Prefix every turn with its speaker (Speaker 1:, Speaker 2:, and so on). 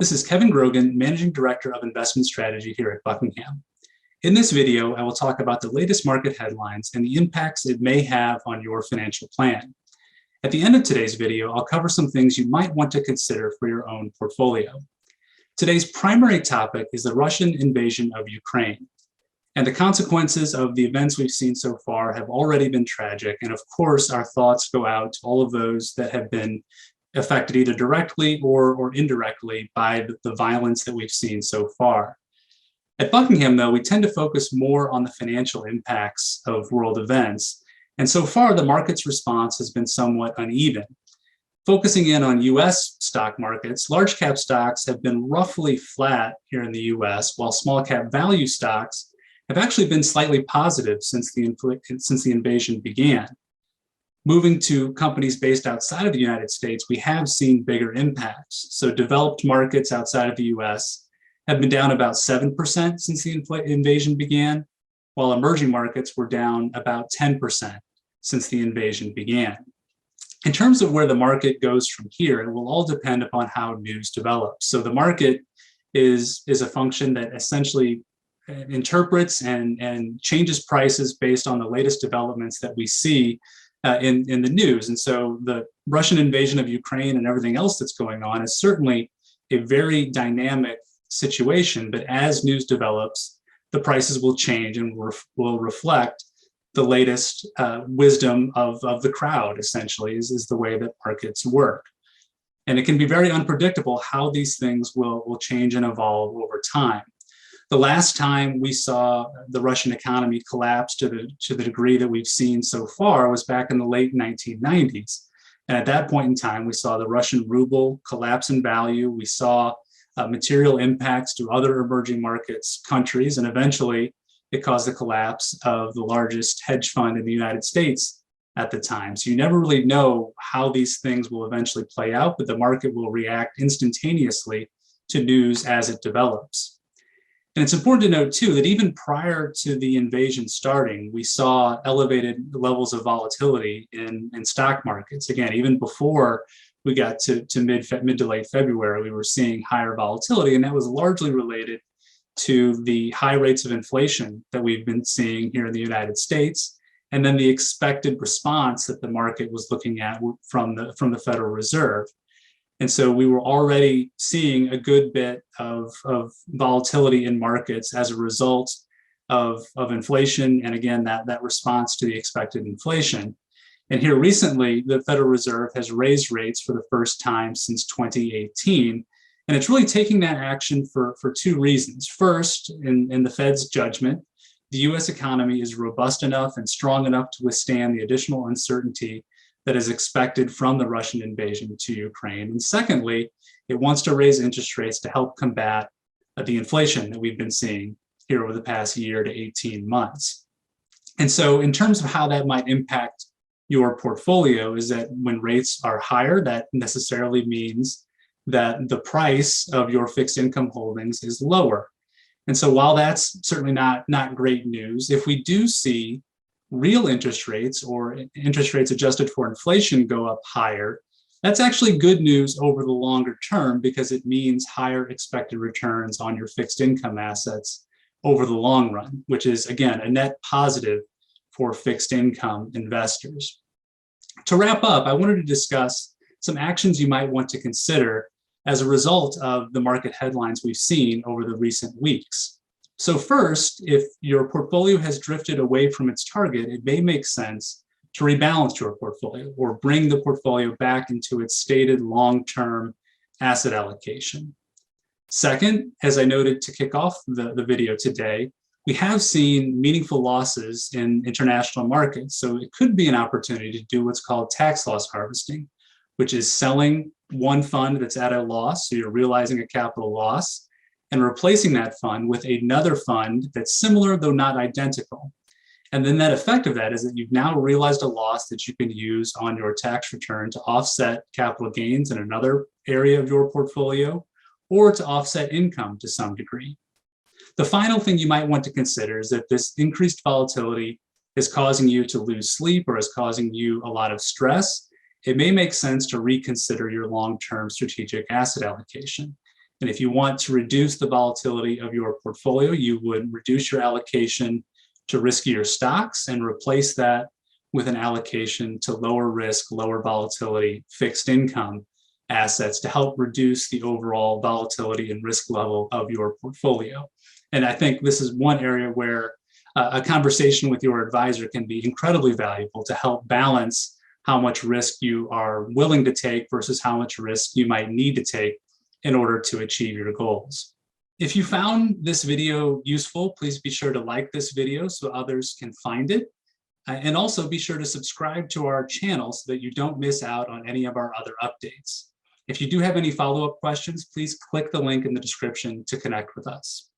Speaker 1: This is Kevin Grogan, Managing Director of Investment Strategy here at Buckingham. In this video, I will talk about the latest market headlines and the impacts it may have on your financial plan. At the end of today's video, I'll cover some things you might want to consider for your own portfolio. Today's primary topic is the Russian invasion of Ukraine. And the consequences of the events we've seen so far have already been tragic. And of course, our thoughts go out to all of those that have been affected either directly or indirectly by the violence that we've seen so far. At Buckingham, though, we tend to focus more on the financial impacts of world events. And so far, the market's response has been somewhat uneven. Focusing in on US stock markets, large cap stocks have been roughly flat here in the US, while small cap value stocks have actually been slightly positive since the invasion began. Moving to companies based outside of the United States, we have seen bigger impacts. So developed markets outside of the US have been down about 7% since the invasion began, while emerging markets were down about 10% since the invasion began. In terms of where the market goes from here, it will all depend upon how news develops. So the market is a function that essentially interprets and changes prices based on the latest developments that we see in the news. And so the Russian invasion of Ukraine and everything else that's going on is certainly a very dynamic situation, but as news develops, the prices will change and will reflect the latest wisdom of the crowd, essentially, is the way that markets work. And it can be very unpredictable how these things will change and evolve over time. The last time we saw the Russian economy collapse to the degree that we've seen so far was back in the late 1990s. And at that point in time, we saw the Russian ruble collapse in value. We saw material impacts to other emerging markets countries, and eventually it caused the collapse of the largest hedge fund in the United States at the time. So you never really know how these things will eventually play out, but the market will react instantaneously to news as it develops. And it's important to note, too, that even prior to the invasion starting, we saw elevated levels of volatility in stock markets. Again, even before we got to mid to late February, we were seeing higher volatility, and that was largely related to the high rates of inflation that we've been seeing here in the United States, and then the expected response that the market was looking at from the Federal Reserve. And so we were already seeing a good bit of volatility in markets as a result of inflation, and again, that response to the expected inflation. And here recently, the Federal Reserve has raised rates for the first time since 2018. And it's really taking that action for two reasons. First, in the Fed's judgment, the US economy is robust enough and strong enough to withstand the additional uncertainty that is expected from the Russian invasion to Ukraine. And secondly, it wants to raise interest rates to help combat the inflation that we've been seeing here over the past year to 18 months. And so in terms of how that might impact your portfolio is that when rates are higher, that necessarily means that the price of your fixed income holdings is lower. And so while that's certainly not great news, if we do see real interest rates or interest rates adjusted for inflation go up higher, that's actually good news over the longer term because it means higher expected returns on your fixed income assets over the long run, which is, again, a net positive for fixed income investors. To wrap up, I wanted to discuss some actions you might want to consider as a result of the market headlines we've seen over the recent weeks. So first, if your portfolio has drifted away from its target, it may make sense to rebalance your portfolio or bring the portfolio back into its stated long-term asset allocation. Second, as I noted to kick off the video today, we have seen meaningful losses in international markets. So it could be an opportunity to do what's called tax loss harvesting, which is selling one fund that's at a loss, so you're realizing a capital loss, and replacing that fund with another fund that's similar, though not identical. And then that effect of that is that you've now realized a loss that you can use on your tax return to offset capital gains in another area of your portfolio, or to offset income to some degree. The final thing you might want to consider is that this increased volatility is causing you to lose sleep or is causing you a lot of stress. It may make sense to reconsider your long-term strategic asset allocation. And if you want to reduce the volatility of your portfolio, you would reduce your allocation to riskier stocks and replace that with an allocation to lower risk, lower volatility, fixed income assets to help reduce the overall volatility and risk level of your portfolio. And I think this is one area where a conversation with your advisor can be incredibly valuable to help balance how much risk you are willing to take versus how much risk you might need to take in order to achieve your goals. If you found this video useful, please be sure to like this video so others can find it. And also be sure to subscribe to our channel so that you don't miss out on any of our other updates. If you do have any follow-up questions, please click the link in the description to connect with us.